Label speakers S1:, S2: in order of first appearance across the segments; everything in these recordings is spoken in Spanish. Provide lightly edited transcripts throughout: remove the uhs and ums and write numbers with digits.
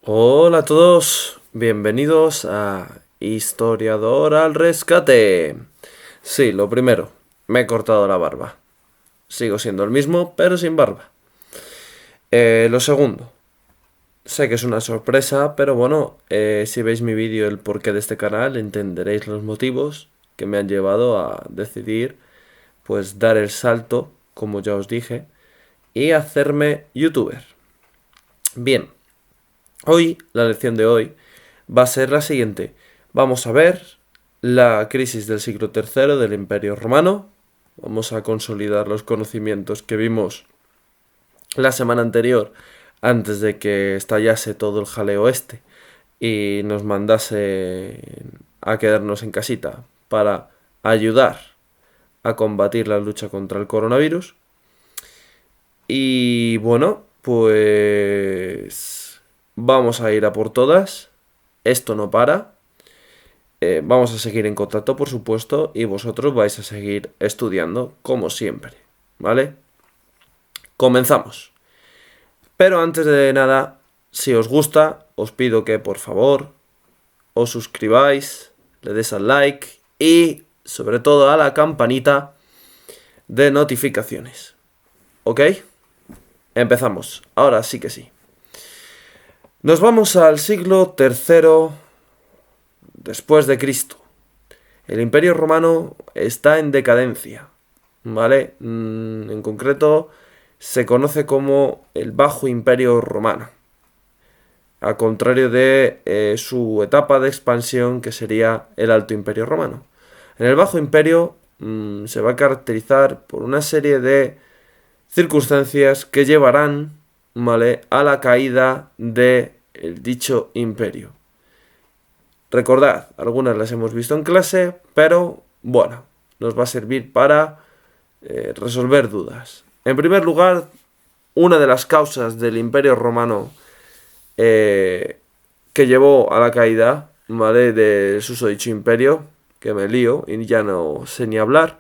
S1: Hola a todos, bienvenidos a Historiador al Rescate. Sí, lo primero, me he cortado la barba. Sigo siendo el mismo, pero sin barba. Lo segundo, sé que es una sorpresa, pero bueno, si veis mi vídeo el porqué de este canal, entenderéis los motivos que me han llevado a decidir, pues, dar el salto, como ya os dije, y hacerme youtuber. Bien, hoy, la lección de hoy, va a ser la siguiente. Vamos a ver la crisis del siglo III del Imperio Romano. Vamos a consolidar los conocimientos que vimos la semana anterior, antes de que estallase todo el jaleo este y nos mandase a quedarnos en casita para ayudar a combatir la lucha contra el coronavirus. Y bueno, pues vamos a ir a por todas. Esto no para. Vamos a seguir en contacto, por supuesto, y vosotros vais a seguir estudiando, como siempre, ¿vale? Comenzamos. Pero antes de nada, si os gusta, os pido que, por favor, os suscribáis, le des al like y, sobre todo, a la campanita de notificaciones. ¿Ok? Empezamos. Ahora sí que sí. Nos vamos al siglo III después de Cristo. El Imperio Romano está en decadencia, ¿vale? En concreto, se conoce como el Bajo Imperio Romano, al contrario de su etapa de expansión, que sería el Alto Imperio Romano. En el Bajo Imperio se va a caracterizar por una serie de circunstancias que llevarán, ¿vale?, a la caída de dicho imperio. Recordad, algunas las hemos visto en clase, pero bueno, nos va a servir para resolver dudas. En primer lugar, una de las causas del Imperio Romano que llevó a la caída, ¿vale?, de susodicho imperio, que me lío y ya no sé ni hablar,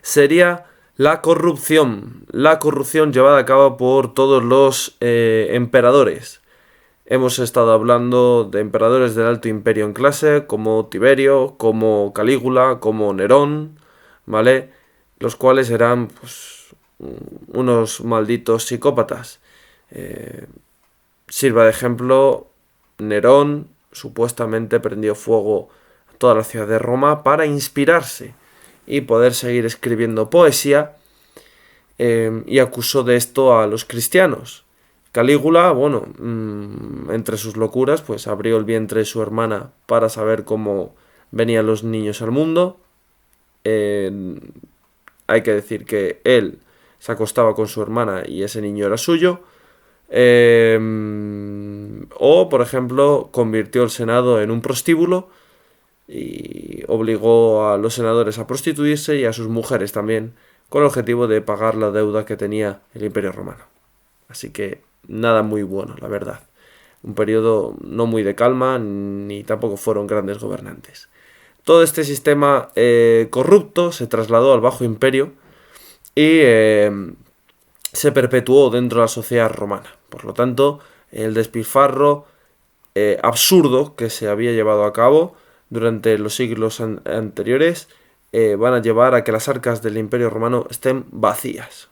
S1: sería la corrupción. La corrupción llevada a cabo por todos los emperadores. Hemos estado hablando de emperadores del Alto Imperio en clase, como Tiberio, como Calígula, como Nerón, ¿vale? Los cuales eran, pues, unos malditos psicópatas. Sirva de ejemplo, Nerón supuestamente prendió fuego a toda la ciudad de Roma para inspirarse y poder seguir escribiendo poesía, y acusó de esto a los cristianos. Calígula, bueno, entre sus locuras, pues abrió el vientre de su hermana para saber cómo venían los niños al mundo. Hay que decir que él se acostaba con su hermana y ese niño era suyo. O, por ejemplo, convirtió el Senado en un prostíbulo y obligó a los senadores a prostituirse y a sus mujeres también, con el objetivo de pagar la deuda que tenía el Imperio Romano. Así que nada muy bueno, la verdad. Un periodo no muy de calma, ni tampoco fueron grandes gobernantes. Todo este sistema corrupto se trasladó al Bajo Imperio y se perpetuó dentro de la sociedad romana. Por lo tanto, el despilfarro absurdo que se había llevado a cabo durante los siglos anteriores van a llevar a que las arcas del Imperio Romano estén vacías.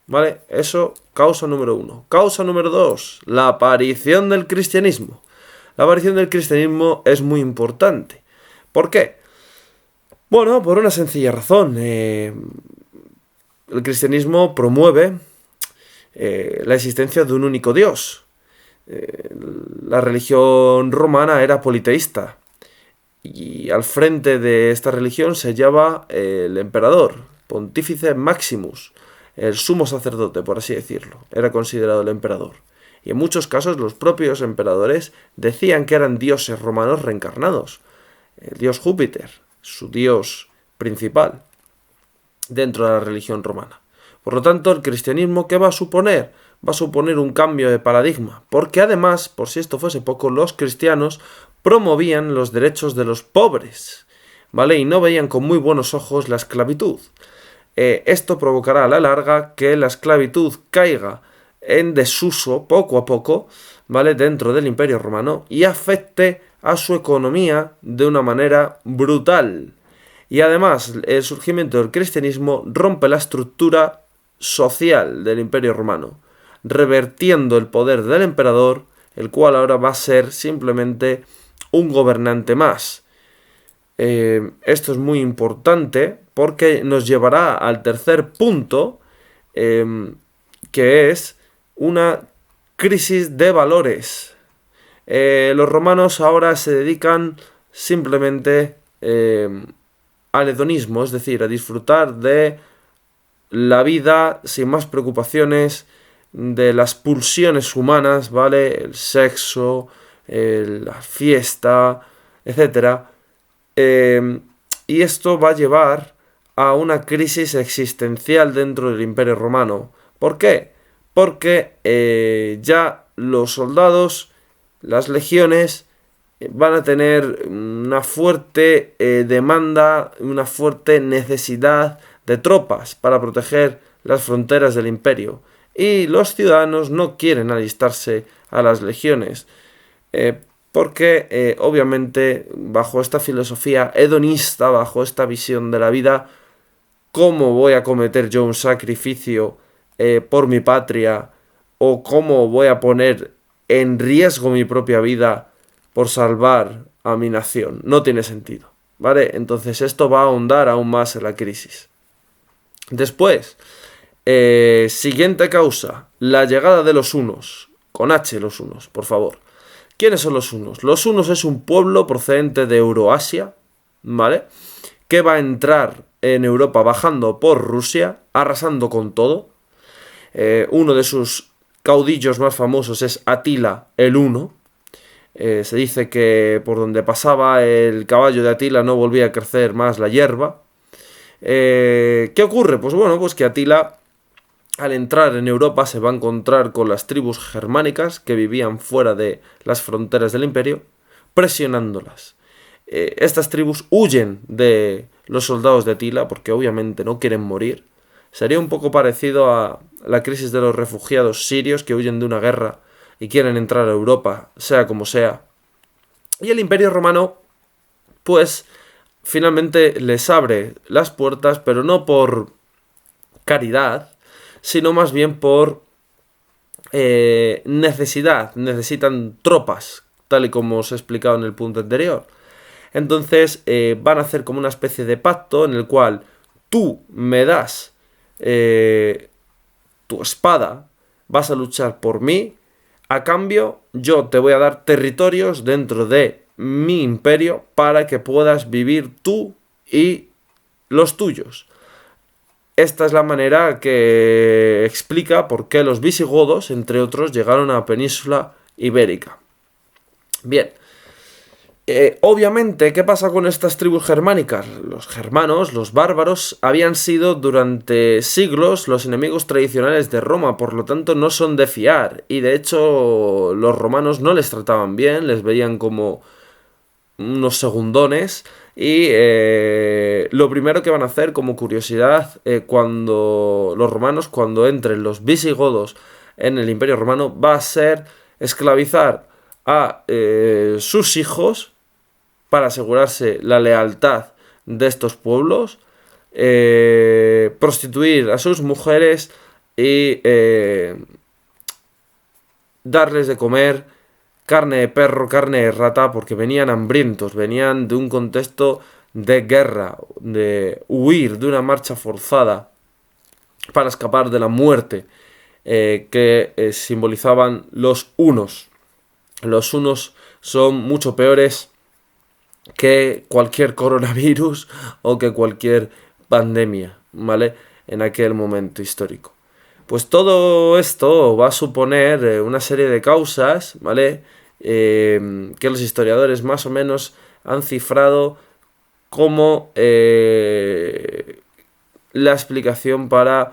S1: ¿Vale? Eso, causa número 1. Causa número 2, la aparición del cristianismo. La aparición del cristianismo es muy importante. ¿Por qué? Bueno, por una sencilla razón. El cristianismo promueve la existencia de un único Dios. La religión romana era politeísta. Y al frente de esta religión se hallaba el emperador, Pontífice Maximus, el sumo sacerdote, por así decirlo. Era considerado el emperador. Y en muchos casos los propios emperadores decían que eran dioses romanos reencarnados. El dios Júpiter, su dios principal, dentro de la religión romana. Por lo tanto, el cristianismo, ¿qué va a suponer? Va a suponer un cambio de paradigma, porque además, por si esto fuese poco, los cristianos promovían los derechos de los pobres, ¿vale? Y no veían con muy buenos ojos la esclavitud. Esto provocará a la larga que la esclavitud caiga en desuso poco a poco, ¿vale? Dentro del Imperio Romano y afecte a su economía de una manera brutal. Y además, el surgimiento del cristianismo rompe la estructura social del Imperio Romano, revertiendo el poder del emperador, el cual ahora va a ser simplemente un gobernante más. Esto es muy importante porque nos llevará al tercer punto, que es una crisis de valores. Los romanos ahora se dedican simplemente al hedonismo, es decir, a disfrutar de la vida sin más preocupaciones, de las pulsiones humanas, ¿vale? El sexo, la fiesta, etcétera. Y esto va a llevar a una crisis existencial dentro del Imperio Romano. ¿Por qué? Porque ya los soldados, las legiones, van a tener una fuerte demanda, una fuerte necesidad de tropas para proteger las fronteras del imperio. Y los ciudadanos no quieren alistarse a las legiones. Porque obviamente bajo esta filosofía hedonista, bajo esta visión de la vida, ¿cómo voy a cometer yo un sacrificio por mi patria? ¿O cómo voy a poner en riesgo mi propia vida por salvar a mi nación? No tiene sentido, ¿vale? Entonces esto va a ahondar aún más en la crisis. Después, siguiente causa, la llegada de los hunos. Con H los hunos, por favor. ¿Quiénes son los hunos? Los hunos es un pueblo procedente de Euroasia, ¿vale? Que va a entrar en Europa bajando por Rusia, arrasando con todo. Uno de sus caudillos más famosos es Atila el Huno. Se dice que por donde pasaba el caballo de Atila no volvía a crecer más la hierba. ¿Qué ocurre? Pues bueno, pues que Atila, al entrar en Europa, se va a encontrar con las tribus germánicas que vivían fuera de las fronteras del imperio, presionándolas. Estas tribus huyen de los soldados de Atila porque obviamente no quieren morir. Sería un poco parecido a la crisis de los refugiados sirios que huyen de una guerra y quieren entrar a Europa, sea como sea. Y el Imperio Romano, pues, finalmente les abre las puertas, pero no por caridad, sino más bien por necesidad. Necesitan tropas, tal y como os he explicado en el punto anterior. Entonces van a hacer como una especie de pacto en el cual tú me das tu espada, vas a luchar por mí, a cambio yo te voy a dar territorios dentro de mi imperio para que puedas vivir tú y los tuyos. Esta es la manera que explica por qué los visigodos, entre otros, llegaron a la península ibérica. Bien, obviamente, ¿qué pasa con estas tribus germánicas? Los germanos, los bárbaros, habían sido durante siglos los enemigos tradicionales de Roma, por lo tanto no son de fiar. Y de hecho los romanos no les trataban bien, les veían como unos segundones. Y lo primero que van a hacer, como curiosidad, cuando los romanos, cuando entren los visigodos en el Imperio Romano, va a ser esclavizar a sus hijos para asegurarse la lealtad de estos pueblos, prostituir a sus mujeres y darles de comer carne de perro, carne de rata, porque venían hambrientos, venían de un contexto de guerra, de huir de una marcha forzada para escapar de la muerte que simbolizaban los hunos. Los hunos son mucho peores que cualquier coronavirus o que cualquier pandemia, ¿vale? En aquel momento histórico. Pues todo esto va a suponer una serie de causas, ¿vale? Que los historiadores más o menos han cifrado como la explicación para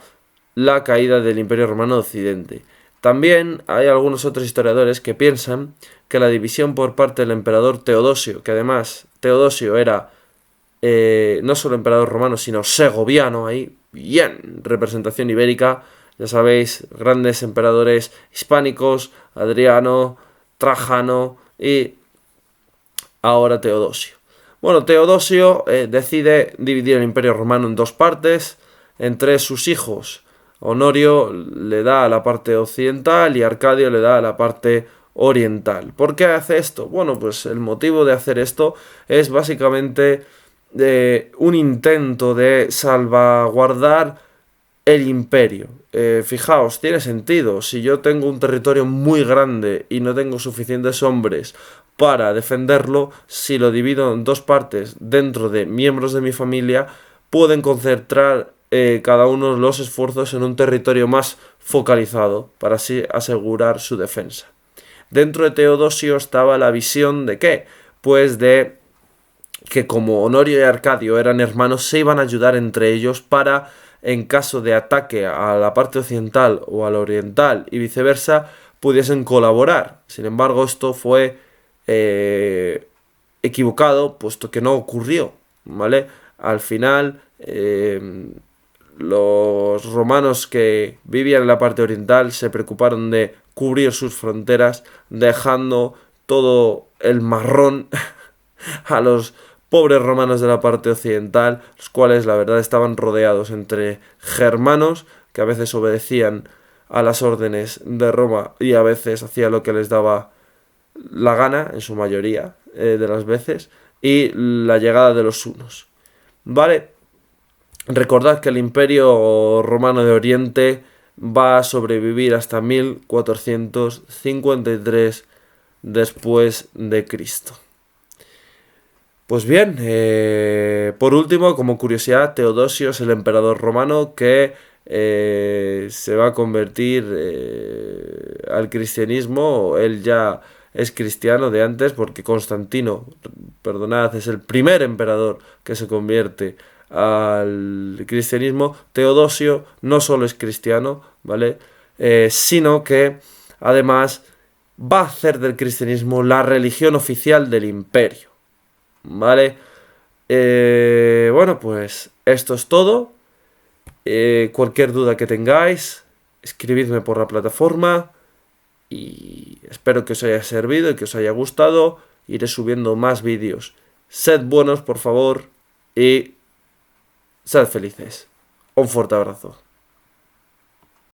S1: la caída del Imperio Romano de Occidente. También hay algunos otros historiadores que piensan que la división por parte del emperador Teodosio, que además Teodosio era no solo emperador romano, sino segoviano, ahí bien, representación ibérica, ya sabéis, grandes emperadores hispánicos, Adriano, Trajano y ahora Teodosio. Bueno, Teodosio decide dividir el Imperio Romano en dos partes. Entre sus hijos, Honorio le da a la parte occidental y Arcadio le da a la parte oriental. ¿Por qué hace esto? Bueno, pues el motivo de hacer esto es básicamente un intento de salvaguardar el imperio. Fijaos, tiene sentido. Si yo tengo un territorio muy grande y no tengo suficientes hombres para defenderlo, si lo divido en dos partes dentro de miembros de mi familia, pueden concentrar cada uno los esfuerzos en un territorio más focalizado para así asegurar su defensa. Dentro de Teodosio estaba la visión de ¿qué? Pues de que como Honorio y Arcadio eran hermanos, se iban a ayudar entre ellos para, en caso de ataque a la parte occidental o a la oriental y viceversa, pudiesen colaborar. Sin embargo, esto fue equivocado, puesto que no ocurrió, ¿vale? Al final, los romanos que vivían en la parte oriental se preocuparon de cubrir sus fronteras, dejando todo el marrón a los pobres romanos de la parte occidental, los cuales la verdad estaban rodeados entre germanos que a veces obedecían a las órdenes de Roma y a veces hacían lo que les daba la gana, en su mayoría de las veces, y la llegada de los hunos. ¿Vale? Recordad que el Imperio Romano de Oriente va a sobrevivir hasta 1453 después de Cristo. Pues bien, por último, como curiosidad, Teodosio es el emperador romano que se va a convertir al cristianismo. Él ya es cristiano de antes porque Constantino, perdonad, es el primer emperador que se convierte al cristianismo. Teodosio no solo es cristiano, ¿vale? Sino que además va a hacer del cristianismo la religión oficial del imperio. ¿Vale? Bueno, pues esto es todo. Cualquier duda que tengáis, escribidme por la plataforma y espero que os haya servido y que os haya gustado. Iré subiendo más vídeos. Sed buenos, por favor, y sed felices. Un fuerte abrazo.